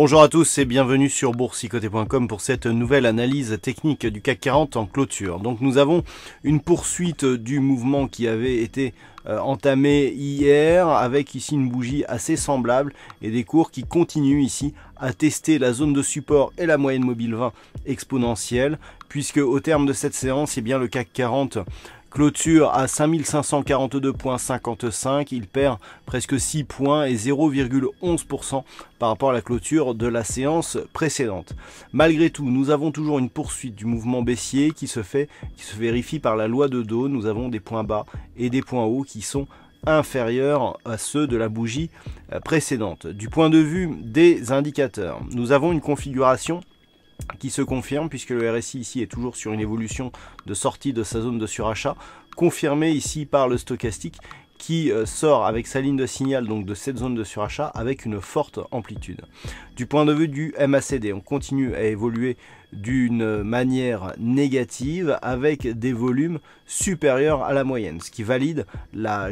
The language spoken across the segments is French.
Bonjour à tous et bienvenue sur boursicoté.com pour cette nouvelle analyse technique du CAC 40 en clôture. Donc nous avons une poursuite du mouvement qui avait été entamé hier avec ici une bougie assez semblable et des cours qui continuent ici à tester la zone de support et la moyenne mobile 20 exponentielle, puisque au terme de cette séance, eh bien, le CAC 40 clôture à 5542,55, il perd presque 6 points et 0,11% par rapport à la clôture de la séance précédente. Malgré tout, nous avons toujours une poursuite du mouvement baissier qui se vérifie par la loi de Dow. Nous avons des points bas et des points hauts qui sont inférieurs à ceux de la bougie précédente. Du point de vue des indicateurs, nous avons une configuration qui se confirme puisque le RSI ici est toujours sur une évolution de sortie de sa zone de surachat, confirmée ici par le stochastique qui sort avec sa ligne de signal donc de cette zone de surachat avec une forte amplitude. Du point de vue du MACD, on continue à évoluer d'une manière négative avec des volumes supérieurs à la moyenne, ce qui valide la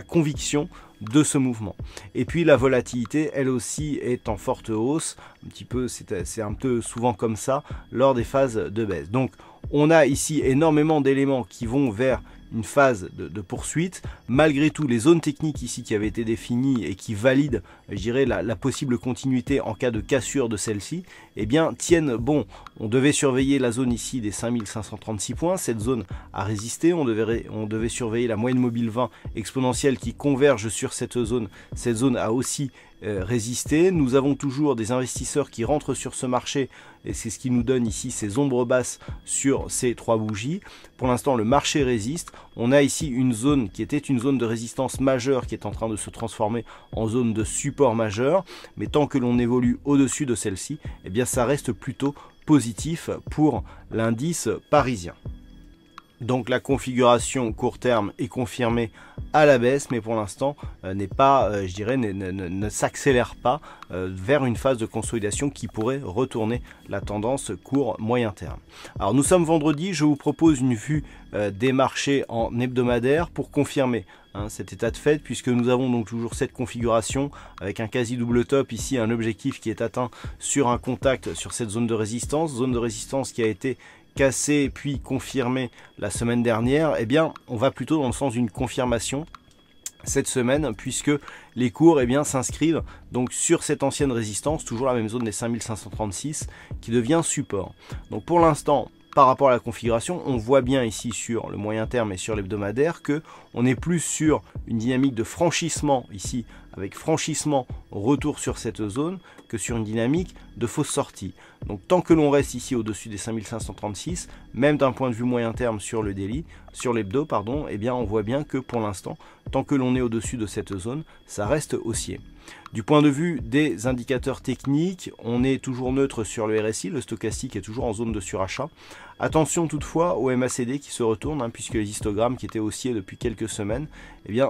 conviction de ce mouvement. Et puis la volatilité, elle aussi, est en forte hausse. Un petit peu, c'est un peu souvent comme ça lors des phases de baisse. Donc on a ici énormément d'éléments qui vont vers une phase de poursuite. Malgré tout, les zones techniques ici qui avaient été définies et qui valident, je dirais, la possible continuité en cas de cassure de celle-ci, eh bien, tiennent bon. On devait surveiller la zone ici des 5536 points. Cette zone a résisté. On devait surveiller la moyenne mobile 20 exponentielle qui converge sur cette zone. Cette zone a aussi résisté. Nous avons toujours des investisseurs qui rentrent sur ce marché et c'est ce qui nous donne ici ces ombres basses sur ces trois bougies. Pour l'instant, le marché résiste. On a ici une zone qui était une zone de résistance majeure qui est en train de se transformer en zone de support majeur. Mais tant que l'on évolue au-dessus de celle-ci, eh bien ça reste plutôt positif pour l'indice parisien. Donc la configuration court terme est confirmée à la baisse, mais pour l'instant n'est pas, ne s'accélère pas vers une phase de consolidation qui pourrait retourner la tendance court moyen terme. Alors nous sommes vendredi, je vous propose une vue des marchés en hebdomadaire pour confirmer cet état de fait, puisque nous avons donc toujours cette configuration avec un quasi double top ici, un objectif qui est atteint sur un contact sur cette zone de résistance qui a été cassé puis confirmé la semaine dernière. Eh bien on va plutôt dans le sens d'une confirmation cette semaine, puisque les cours s'inscrivent donc sur cette ancienne résistance, toujours la même zone des 5536 qui devient support. Donc pour l'instant, par rapport à la configuration, on voit bien ici sur le moyen terme et sur l'hebdomadaire que on est plus sur une dynamique de franchissement ici, avec franchissement retour sur cette zone, que sur une dynamique de fausse sortie. Donc tant que l'on reste ici au-dessus des 5536, même d'un point de vue moyen terme sur le daily, sur l'hebdo, pardon, eh bien on voit bien que pour l'instant, tant que l'on est au-dessus de cette zone, ça reste haussier. Du point de vue des indicateurs techniques, on est toujours neutre sur le RSI, le stochastique est toujours en zone de surachat. Attention toutefois au MACD qui se retourne, puisque les histogrammes qui étaient haussiers depuis quelques semaines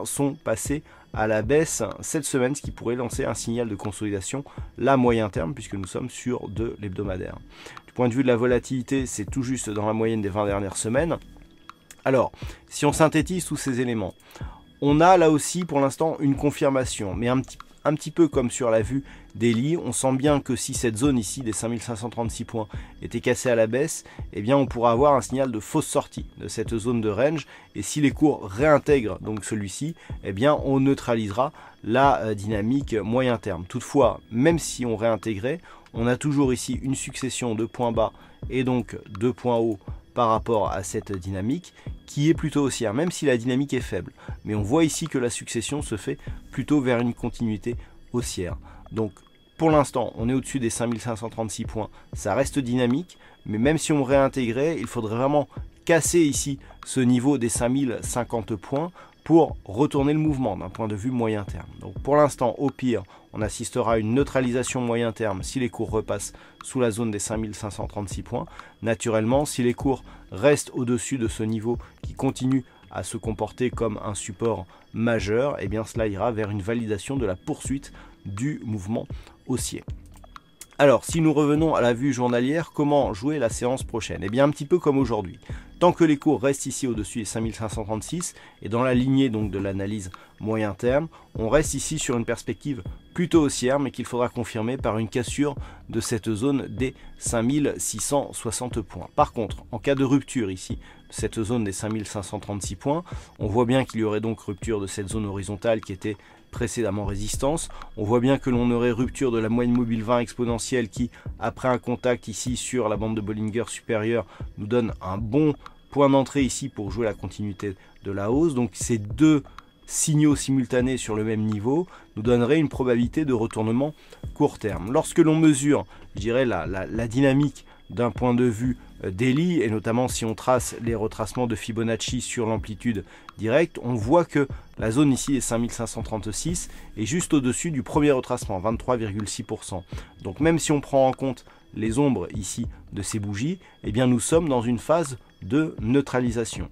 sont passés à la baisse cette semaine, ce qui pourrait lancer un signal de consolidation là moyen terme, puisque nous sommes sur de l'hebdomadaire. Du point de vue de la volatilité, c'est tout juste dans la moyenne des 20 dernières semaines. Alors, si on synthétise tous ces éléments, on a là aussi pour l'instant une confirmation, mais un petit peu comme sur la vue daily, on sent bien que si cette zone ici des 5536 points était cassée à la baisse, eh bien on pourra avoir un signal de fausse sortie de cette zone de range, et si les cours réintègrent donc celui-ci, eh bien on neutralisera la dynamique moyen terme. Toutefois, même si on réintégrait, on a toujours ici une succession de points bas et donc de points hauts par rapport à cette dynamique qui est plutôt haussière, même si la dynamique est faible. Mais on voit ici que la succession se fait plutôt vers une continuité haussière. Donc pour l'instant, on est au-dessus des 5536 points, ça reste dynamique, mais même si on réintégrait, il faudrait vraiment casser ici ce niveau des 5050 points pour retourner le mouvement d'un point de vue moyen terme. Donc pour l'instant, au pire, on assistera à une neutralisation moyen terme si les cours repassent sous la zone des 5536 points. Naturellement, si les cours restent au-dessus de ce niveau qui continue à se comporter comme un support majeur, eh bien cela ira vers une validation de la poursuite du mouvement haussier. Alors, si nous revenons à la vue journalière, comment jouer la séance prochaine? Eh bien, un petit peu comme aujourd'hui. Tant que les cours restent ici au-dessus des 5536 et dans la lignée donc de l'analyse moyen terme, on reste ici sur une perspective plutôt haussière, mais qu'il faudra confirmer par une cassure de cette zone des 5660 points. Par contre, en cas de rupture ici, cette zone des 5536 points, on voit bien qu'il y aurait donc rupture de cette zone horizontale qui était précédemment résistance. On voit bien que l'on aurait rupture de la moyenne mobile 20 exponentielle qui, après un contact ici sur la bande de Bollinger supérieure, nous donne un bon point d'entrée ici pour jouer la continuité de la hausse. Donc ces deux signaux simultanés sur le même niveau nous donneraient une probabilité de retournement court terme. Lorsque l'on mesure, je dirais, la dynamique d'un point de vue daily, et notamment si on trace les retracements de Fibonacci sur l'amplitude directe, on voit que la zone ici est 5536 est juste au-dessus du premier retracement, 23,6%. Donc même si on prend en compte les ombres ici de ces bougies, eh bien nous sommes dans une phase de neutralisation.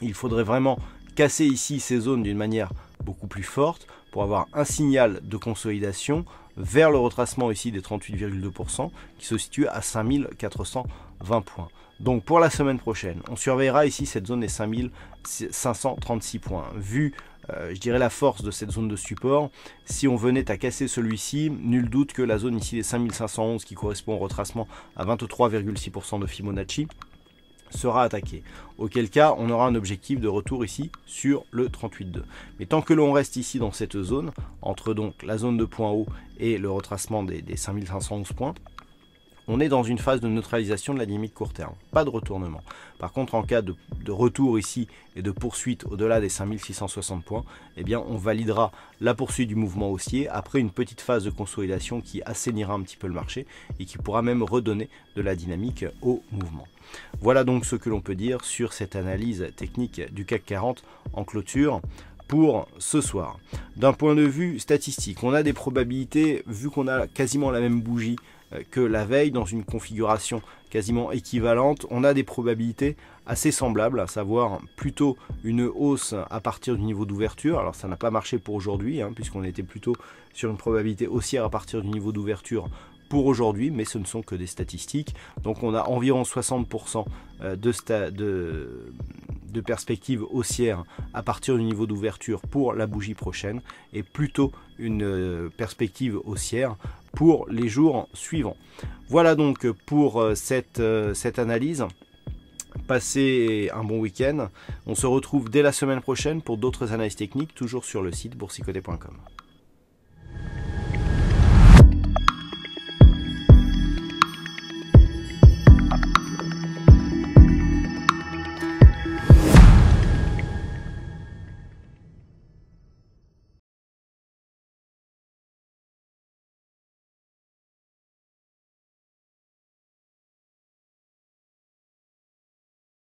Il faudrait vraiment casser ici ces zones d'une manière beaucoup plus forte pour avoir un signal de consolidation vers le retracement ici des 38,2% qui se situe à 5420 points. Donc pour la semaine prochaine, on surveillera ici cette zone des 5536 points. Vu, je dirais, la force de cette zone de support, si on venait à casser celui-ci, nul doute que la zone ici des 5511 qui correspond au retracement à 23,6% de Fibonacci sera attaqué. Auquel cas, on aura un objectif de retour ici sur le 38,2. Mais tant que l'on reste ici dans cette zone, entre donc la zone de point haut et le retracement des 5511 points, on est dans une phase de neutralisation de la dynamique court terme, pas de retournement. Par contre, en cas de retour ici et de poursuite au-delà des 5660 points, eh bien, on validera la poursuite du mouvement haussier après une petite phase de consolidation qui assainira un petit peu le marché et qui pourra même redonner de la dynamique au mouvement. Voilà donc ce que l'on peut dire sur cette analyse technique du CAC 40 en clôture pour ce soir. D'un point de vue statistique, on a des probabilités, vu qu'on a quasiment la même bougie que la veille dans une configuration quasiment équivalente, on a des probabilités assez semblables, à savoir plutôt une hausse à partir du niveau d'ouverture. Alors ça n'a pas marché pour aujourd'hui, puisqu'on était plutôt sur une probabilité haussière à partir du niveau d'ouverture pour aujourd'hui, mais ce ne sont que des statistiques. Donc on a environ 60% de perspectives haussières à partir du niveau d'ouverture pour la bougie prochaine et plutôt une perspective haussière pour les jours suivants. Voilà donc pour cette analyse. Passez un bon week-end. On se retrouve dès la semaine prochaine pour d'autres analyses techniques, toujours sur le site boursicoté.com.